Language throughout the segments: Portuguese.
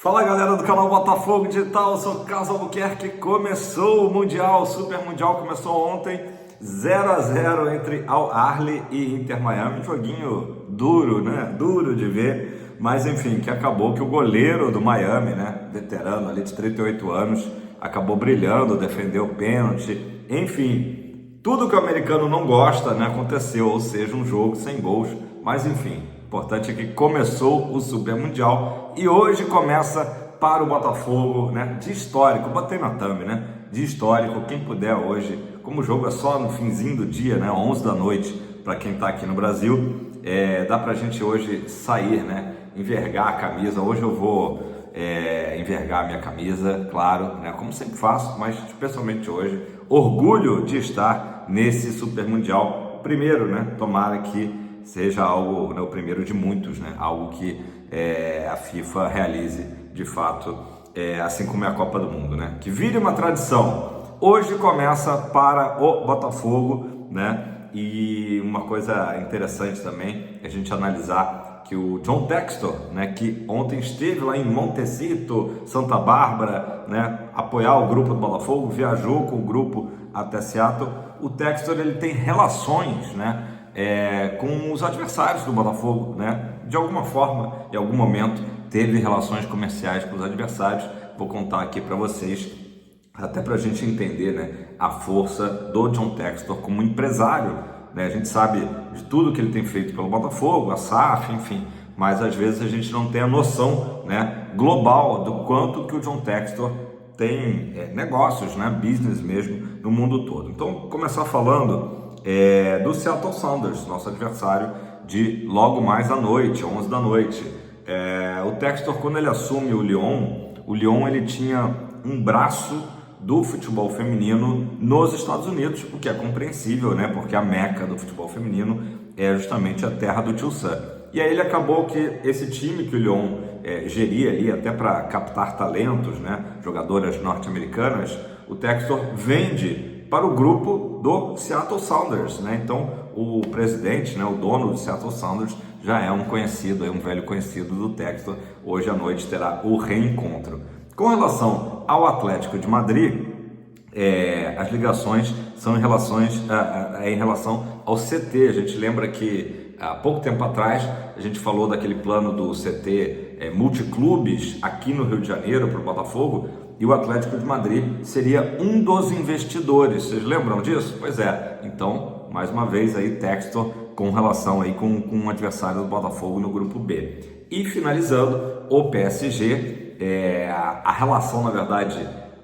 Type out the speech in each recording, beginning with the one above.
Fala galera do canal Botafogo Digital, eu sou Carlos Albuquerque. Começou o Mundial, o Super Mundial começou ontem, 0-0 entre Al Ahly e Inter Miami, joguinho duro, né? Duro de ver, mas enfim, que acabou que o goleiro do Miami, né? Veterano ali de 38 anos, acabou brilhando, defendeu o pênalti, enfim, tudo que o americano não gosta, né? Aconteceu, ou seja, um jogo sem gols, mas enfim. O importante é que começou o Super Mundial e hoje começa para o Botafogo, né, de histórico, botei na thumb, né, de histórico, quem puder hoje, como o jogo é só no finzinho do dia, né, 11 da noite, para quem está aqui no Brasil, dá pra gente hoje sair, né, envergar a camisa. Hoje eu vou envergar a minha camisa, claro, né, como sempre faço, mas especialmente hoje, orgulho de estar nesse Super Mundial, primeiro, né, tomara que seja algo, né, o primeiro de muitos, né? Algo que a FIFA realize de fato, assim como é a Copa do Mundo, né? Que vire uma tradição. Hoje começa para o Botafogo, né? E uma coisa interessante também é a gente analisar que o John Textor, né, que ontem esteve lá em Montecito, Santa Bárbara, né, apoiar o grupo do Botafogo, viajou com o grupo até Seattle. O Textor, ele tem relações, né, com os adversários do Botafogo, né? De alguma forma, em algum momento, teve relações comerciais com os adversários. Vou contar aqui para vocês, até para a gente entender, né, a força do John Textor como empresário, né? A gente sabe de tudo que ele tem feito pelo Botafogo, a SAF, enfim, mas às vezes a gente não tem a noção, né, global do quanto que o John Textor tem negócios, né, business mesmo, no mundo todo. Então, vou começar falando do Seattle Sounders, nosso adversário de logo mais à noite, 11 da noite. O Textor, quando ele assume o Lyon ele tinha um braço do futebol feminino nos Estados Unidos, o que é compreensível, né? Porque a meca do futebol feminino é justamente a terra do Tio Sam. E aí ele acabou que esse time que o Lyon geria ali, até para captar talentos, né? Jogadoras norte-americanas, o Textor vende para o grupo do Seattle Sounders, né? Então o presidente, né, o dono do Seattle Sounders, já é um conhecido, um velho conhecido do Textor. Hoje à noite terá o reencontro. Com relação ao Atlético de Madrid, as ligações são em relação ao CT. A gente lembra que há pouco tempo atrás a gente falou daquele plano do CT multiclubes aqui no Rio de Janeiro para o Botafogo, e o Atlético de Madrid seria um dos investidores. Vocês lembram disso? Pois é. Então, mais uma vez aí, Textor com relação aí com um adversário do Botafogo no grupo B. E finalizando, o PSG, a relação, na verdade,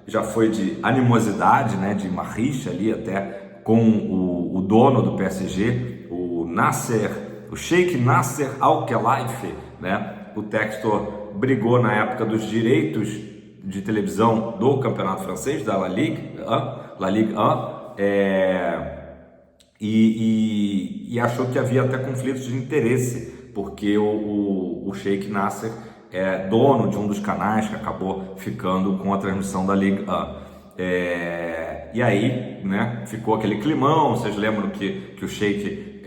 já foi de animosidade, né, de uma rixa ali até com o dono do PSG, o Sheikh Nasser Al-Khelaifi, né? O Textor brigou na época dos direitos de televisão do campeonato francês, da La Ligue 1, e achou que havia até conflitos de interesse, porque o Sheikh Nasser é dono de um dos canais que acabou ficando com a transmissão da Ligue 1. E aí, né, ficou aquele climão. Vocês lembram que o Sheikh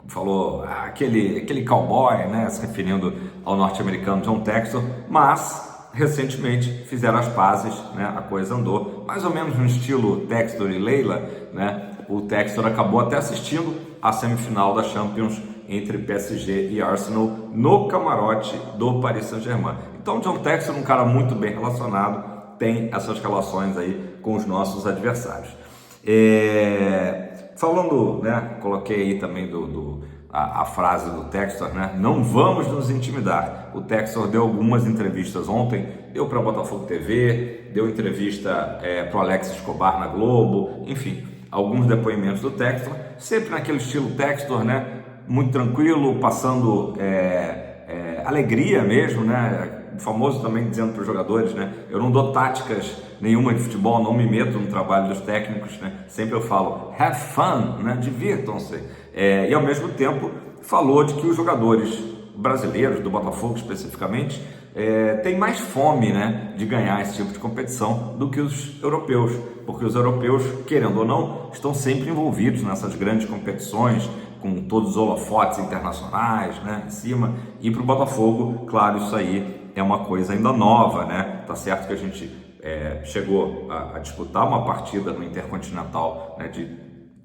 falou aquele cowboy, né, se referindo ao norte-americano John Textor, mas recentemente fizeram as pazes, né? A coisa andou mais ou menos no estilo Textor e Leila, né? O Textor acabou até assistindo a semifinal da Champions entre PSG e Arsenal no camarote do Paris Saint-Germain. Então, John Textor, um cara muito bem relacionado, tem essas relações aí com os nossos adversários. Falando, né? Coloquei aí também a frase do Textor, né? Não vamos nos intimidar. O Textor deu algumas entrevistas ontem, deu para a Botafogo TV, deu entrevista para o Alex Escobar na Globo, enfim, alguns depoimentos do Textor, sempre naquele estilo Textor, né? Muito tranquilo, passando alegria mesmo, né? Famoso também dizendo para os jogadores, né? Eu não dou táticas nenhuma de futebol, não me meto no trabalho dos técnicos, né? Sempre eu falo, have fun, né? Divirtam-se. E ao mesmo tempo falou de que os jogadores brasileiros, do Botafogo especificamente, têm mais fome, né, de ganhar esse tipo de competição do que os europeus, porque os europeus, querendo ou não, estão sempre envolvidos nessas grandes competições, com todos os holofotes internacionais, né, em cima, e para o Botafogo, claro, isso aí é uma coisa ainda nova, né? Tá certo que a gente chegou a disputar uma partida no Intercontinental, né, de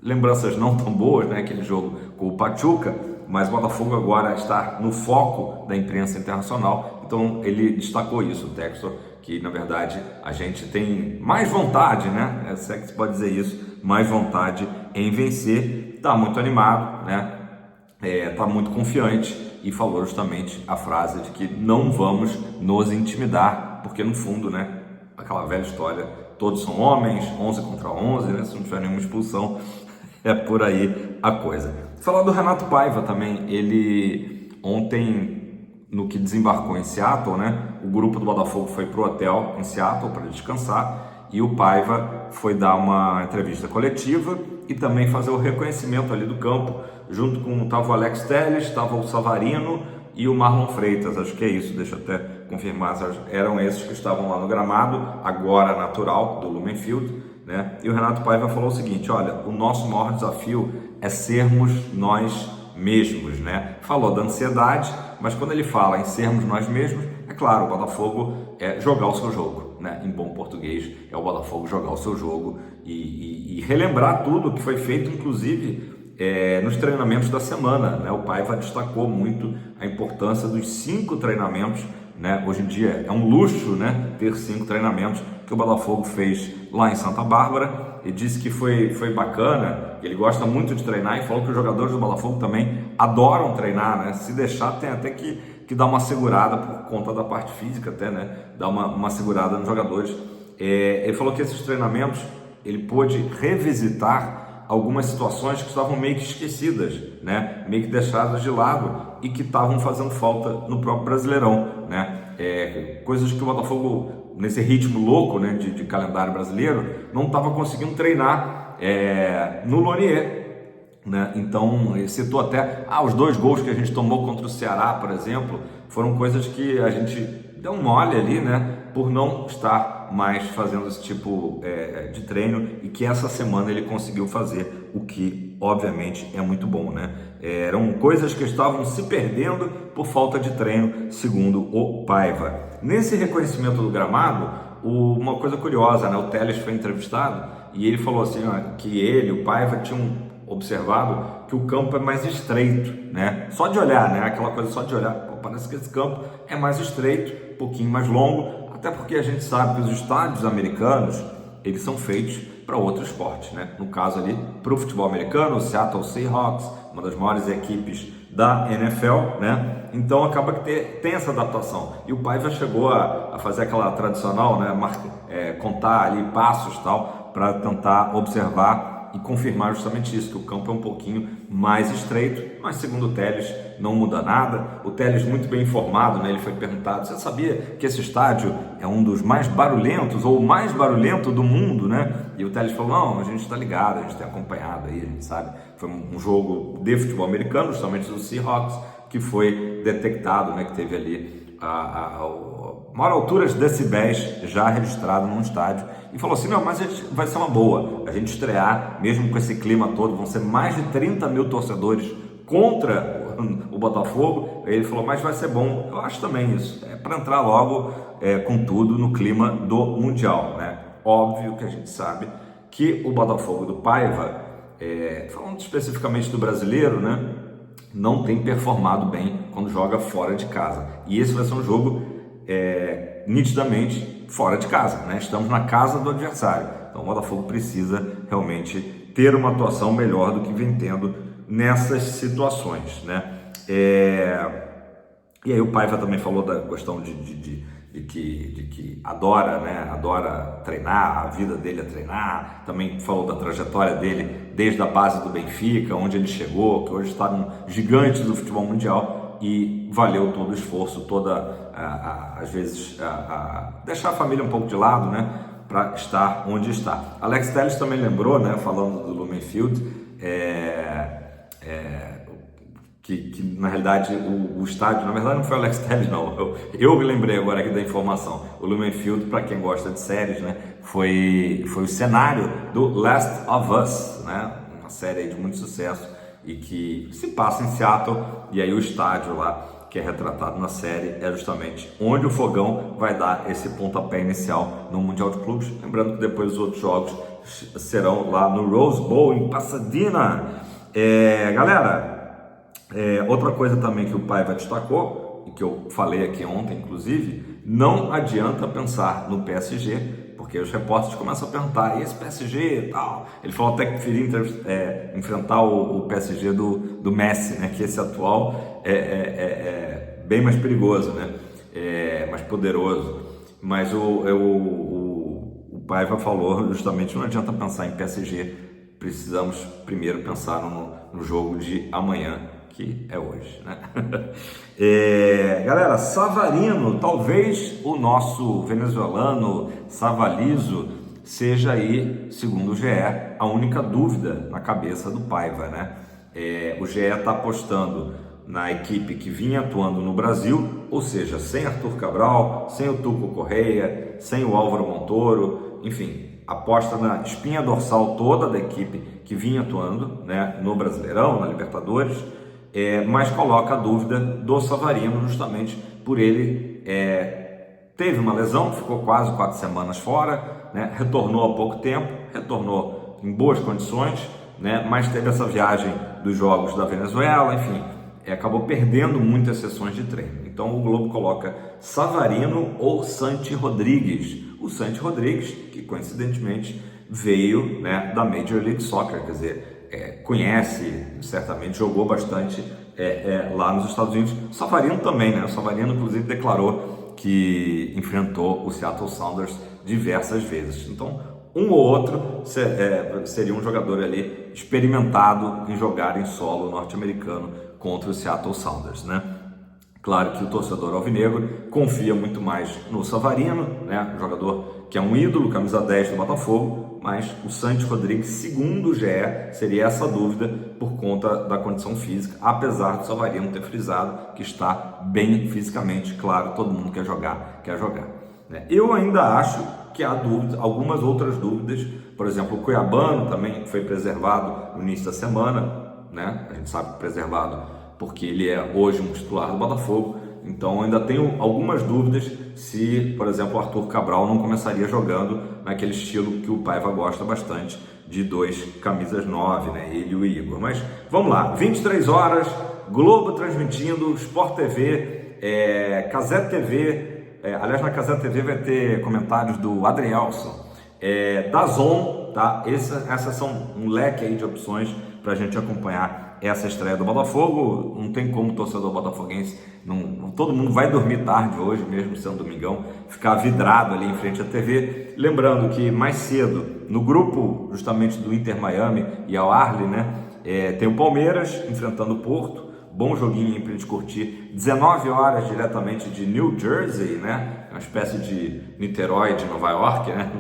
lembranças não tão boas, né? Aquele jogo com o Pachuca, mas o Botafogo agora está no foco da imprensa internacional, então ele destacou isso, o Textor, que na verdade a gente tem mais vontade, né? Se é que se pode dizer isso, mais vontade em vencer, está muito animado, né? Está muito confiante e falou justamente a frase de que não vamos nos intimidar, porque no fundo, né? Aquela velha história, todos são homens, 11 contra 11, né? Se não tiver nenhuma expulsão, é por aí a coisa. Falar do Renato Paiva também, ele ontem, no que desembarcou em Seattle, né? O grupo do Botafogo foi pro hotel em Seattle para descansar e o Paiva foi dar uma entrevista coletiva e também fazer o reconhecimento ali do campo, junto com o Alex Telles, estava o Savarino e o Marlon Freitas, acho que é isso, deixa eu até confirmar, eram esses que estavam lá no gramado, agora natural, do Lumen Field, né? E o Renato Paiva falou o seguinte: olha, o nosso maior desafio é sermos nós mesmos, né? Falou da ansiedade, mas quando ele fala em sermos nós mesmos, é claro, o Botafogo é jogar o seu jogo, né? Em bom português, é o Botafogo jogar o seu jogo e relembrar tudo que foi feito, inclusive nos treinamentos da semana, né? O Paiva destacou muito a importância dos 5 treinamentos, né? Hoje em dia é um luxo, né? Ter 5 treinamentos que o Botafogo fez lá em Santa Bárbara e disse que foi bacana, ele gosta muito de treinar e falou que os jogadores do Botafogo também adoram treinar, né? Se deixar tem até que dar uma segurada por conta da parte física até, né? Dar uma segurada nos jogadores. Ele falou que esses treinamentos ele pôde revisitar algumas situações que estavam meio que esquecidas, né? Meio que deixadas de lado e que estavam fazendo falta no próprio Brasileirão, né? Coisas que o Botafogo, nesse ritmo louco, né, de calendário brasileiro, não estava conseguindo treinar no Lonier, né? Então ele citou até os 2 gols que a gente tomou contra o Ceará, por exemplo, foram coisas que a gente deu um mole ali, né? Por não estar mais fazendo esse tipo de treino e que essa semana ele conseguiu fazer, o que obviamente é muito bom, né? Eram coisas que estavam se perdendo por falta de treino, segundo o Paiva. Nesse reconhecimento do gramado, uma coisa curiosa, né? O Telles foi entrevistado e ele falou assim, que o Paiva tinham observado que o campo é mais estreito, né? Só de olhar, né? Aquela coisa só de olhar, parece que esse campo é mais estreito, um pouquinho mais longo, até porque a gente sabe que os estádios americanos, eles são feitos para outro esporte, né? No caso ali, para o futebol americano, o Seattle Seahawks, uma das maiores equipes da NFL, né? Então acaba que tem essa adaptação. E o Paiva chegou a fazer aquela tradicional, né? Contar ali passos e tal, para tentar observar e confirmar justamente isso, que o campo é um pouquinho mais estreito, mas segundo o Telles não muda nada. O Telles muito bem informado, né? Ele foi perguntado: você sabia que esse estádio é um dos mais barulhentos ou o mais barulhento do mundo, né? E o Telles falou: não, a gente está ligado, a gente tem acompanhado aí, a gente sabe. Foi um jogo de futebol americano, justamente do Seahawks, que foi detectado, né? Que teve ali a maior altura de decibéis já registrado num estádio, e falou assim: não, mas vai ser uma boa a gente estrear, mesmo com esse clima todo, vão ser mais de 30 mil torcedores contra o Botafogo. Ele falou: mas vai ser bom. Eu acho também isso, para entrar logo com tudo no clima do Mundial, né? Óbvio que a gente sabe que o Botafogo do Paiva, falando especificamente do brasileiro, né, não tem performado bem quando joga fora de casa, e esse vai ser um jogo nitidamente fora de casa, né? Estamos na casa do adversário, então o Botafogo precisa realmente ter uma atuação melhor do que vem tendo nessas situações, né? E aí o Paiva também falou da questão de que adora, né? Adora treinar, a vida dele é treinar. Também falou da trajetória dele desde a base do Benfica, onde ele chegou, que hoje está um gigante do futebol mundial, e valeu todo o esforço, às vezes deixar a família um pouco de lado, né, para estar onde está. Alex Telles também lembrou, né, falando do Lumen Field, que na realidade o estádio, na verdade não foi o Alex Telles, não, eu me lembrei agora aqui da informação. O Lumen Field, para quem gosta de séries, né, foi o cenário do Last of Us, né, uma série de muito sucesso e que se passa em Seattle, e aí o estádio lá que é retratado na série, é justamente onde o Fogão vai dar esse pontapé inicial no Mundial de Clubes. Lembrando que depois os outros jogos serão lá no Rose Bowl, em Pasadena. Galera, outra coisa também que o Paiva destacou, e que eu falei aqui ontem, inclusive, não adianta pensar no PSG, porque os repórteres começam a perguntar, e esse PSG e tal? Ele falou até que preferia enfrentar o PSG do Messi, né? Que esse atual é bem mais perigoso, né? Mais poderoso. Mas o Paiva falou justamente, não adianta pensar em PSG, precisamos primeiro pensar no jogo de amanhã, que é hoje, né? Galera, Savarino, talvez o nosso venezuelano Savalizo seja aí, segundo o GE, a única dúvida na cabeça do Paiva, né? O GE está apostando na equipe que vinha atuando no Brasil, ou seja, sem Arthur Cabral, sem o Tuco Correia, sem o Álvaro Montoro, enfim, aposta na espinha dorsal toda da equipe que vinha atuando, né, no Brasileirão, na Libertadores, mas coloca a dúvida do Savarino, justamente por ele teve uma lesão, ficou quase 4 semanas fora, né, retornou há pouco tempo, retornou em boas condições, né, mas teve essa viagem dos jogos da Venezuela, enfim, acabou perdendo muitas sessões de treino. Então o Globo coloca Savarino ou Santi Rodrigues. O Santi Rodrigues, que coincidentemente veio, né, da Major League Soccer, quer dizer, conhece, certamente jogou bastante lá nos Estados Unidos. O Savarino também, né? O Savarino inclusive declarou que enfrentou o Seattle Sounders diversas vezes. Então um ou outro seria um jogador ali experimentado em jogar em solo norte-americano contra o Seattle Sounders, né? Claro que o torcedor alvinegro confia muito mais no Savarino, né? Um jogador que é um ídolo, camisa 10 do Botafogo, mas o Santi Rodrigues, segundo o GE, seria essa dúvida por conta da condição física, apesar do Savarino ter frisado que está bem fisicamente. Claro, todo mundo quer jogar, né? Eu ainda acho que há dúvidas, algumas outras dúvidas, por exemplo, o Cuiabano também foi preservado no início da semana, né? A gente sabe que preservado porque ele é hoje um titular do Botafogo, então ainda tenho algumas dúvidas se, por exemplo, o Arthur Cabral não começaria jogando naquele estilo que o Paiva gosta bastante, de 2 camisas 9, né? Ele e o Igor. Mas vamos lá, 23 horas, Globo transmitindo, Sport TV, Cazé TV, aliás, na Cazé TV vai ter comentários do Adrielson, DAZN, tá? Essas são um leque aí de opções para a gente acompanhar essa estreia do Botafogo. Não tem como o torcedor botafoguense, todo mundo vai dormir tarde hoje, mesmo sendo domingão, ficar vidrado ali em frente à TV. Lembrando que mais cedo, no grupo justamente do Inter Miami e Al Ahly, né, tem o Palmeiras enfrentando o Porto. Bom joguinho para a gente curtir, 19 horas diretamente de New Jersey, né? Uma espécie de Niterói de Nova York, né?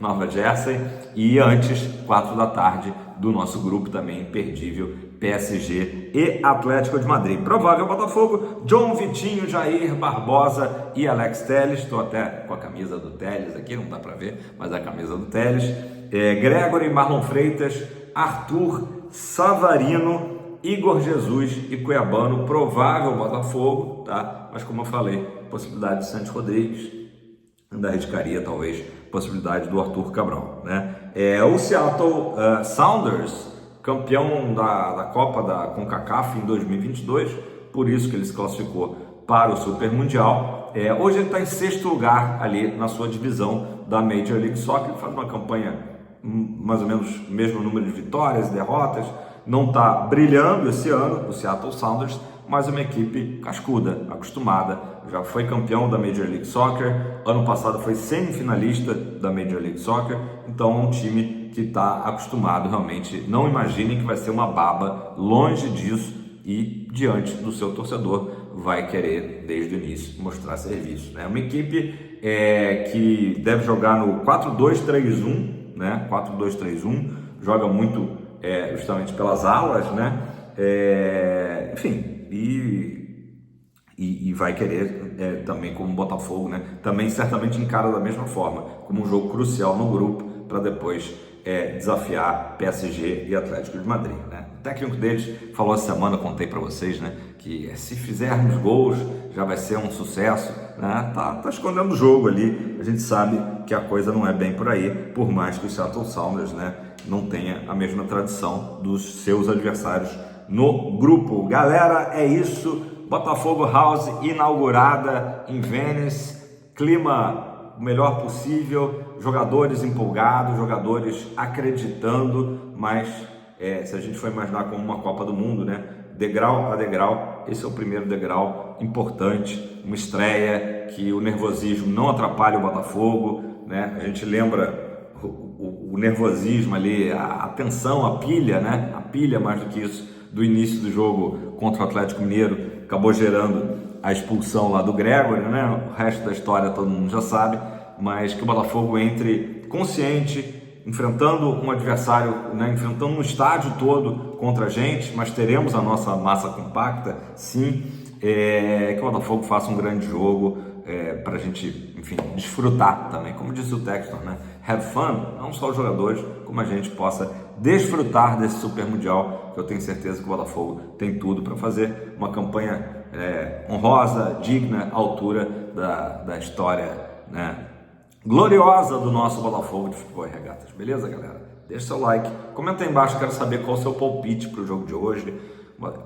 Nova Jersey. E antes, 4 da tarde, do nosso grupo também imperdível, PSG e Atlético de Madrid. Provável Botafogo, John Vitinho, Jair Barbosa e Alex Telles. Estou até com a camisa do Telles aqui, não dá para ver, mas é a camisa do Telles. Gregory, Marlon Freitas, Arthur, Savarino, Igor Jesus e Cuiabano. Provável Botafogo, tá? Mas como eu falei, possibilidade de Santos Rodrigues, ainda arriscaria talvez possibilidade do Arthur Cabral, né? O Seattle Sounders, campeão da Copa da CONCACAF em 2022, por isso que ele se classificou para o Super Mundial. Hoje ele está em 6º lugar ali na sua divisão da Major League Soccer, faz uma campanha mais ou menos mesmo número de vitórias e derrotas. Não está brilhando esse ano, o Seattle Sounders, mas é uma equipe cascuda, acostumada, já foi campeão da Major League Soccer, ano passado foi semifinalista da Major League Soccer, então é um time que está acostumado realmente. Não imaginem que vai ser uma baba, longe disso, e diante do seu torcedor vai querer desde o início mostrar serviço, né? Uma equipe que deve jogar no 4-2-3-1, né? 4-2-3-1, joga muito justamente pelas alas, né? Enfim, e vai querer também, como Botafogo, né? Também certamente encara da mesma forma, como um jogo crucial no grupo, para depois desafiar PSG e Atlético de Madrid, né? O técnico deles falou essa semana, contei para vocês, né, que se fizermos gols já vai ser um sucesso, né? Tá escondendo o jogo ali. A gente sabe que a coisa não é bem por aí, por mais que o Seattle Sounders, né, não tenha a mesma tradição dos seus adversários no grupo. Galera, é isso. Botafogo House inaugurada em Venice, clima o melhor possível, jogadores empolgados, jogadores acreditando, mas se a gente for imaginar como uma Copa do Mundo, né, degrau a degrau, esse é o primeiro degrau importante, uma estreia que o nervosismo não atrapalha o Botafogo, né? A gente lembra o nervosismo ali, a tensão, a pilha, né? A pilha mais do que isso, do início do jogo contra o Atlético Mineiro, acabou gerando a expulsão lá do Gregory, né? O resto da história todo mundo já sabe, mas que o Botafogo entre consciente, enfrentando um adversário, né? Enfrentando um estádio todo contra a gente, mas teremos a nossa massa compacta, sim, que o Botafogo faça um grande jogo, para a gente, enfim, desfrutar também, como disse o Textor, né? Have fun, não só os jogadores, como a gente possa desfrutar desse Super Mundial, que eu tenho certeza que o Botafogo tem tudo para fazer uma campanha honrosa, digna, à altura da história, né, gloriosa do nosso Botafogo de Futebol e Regatas. Beleza, galera? Deixa seu like, comenta aí embaixo, quero saber qual é o seu palpite para o jogo de hoje.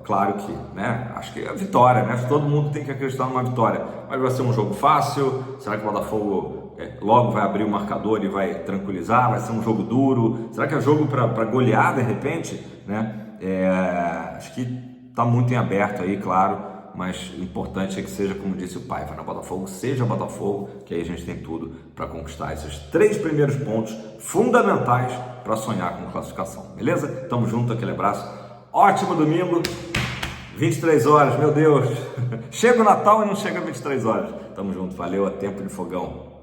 Claro que, né, acho que é a vitória, né? Todo mundo tem que acreditar numa vitória, mas vai ser um jogo fácil? Será que o Botafogo logo vai abrir o marcador e vai tranquilizar? Vai ser um jogo duro? Será que é jogo para golear de repente, né? Acho que está muito em aberto aí, claro, mas o importante é que seja, como disse o Paiva, na Botafogo, seja Botafogo, que aí a gente tem tudo para conquistar esses 3 primeiros pontos fundamentais para sonhar com classificação, beleza? Tamo junto, aquele abraço. Ótimo domingo, 23 horas, meu Deus. Chega o Natal e não chega 23 horas. Tamo junto, valeu, é tempo de fogão.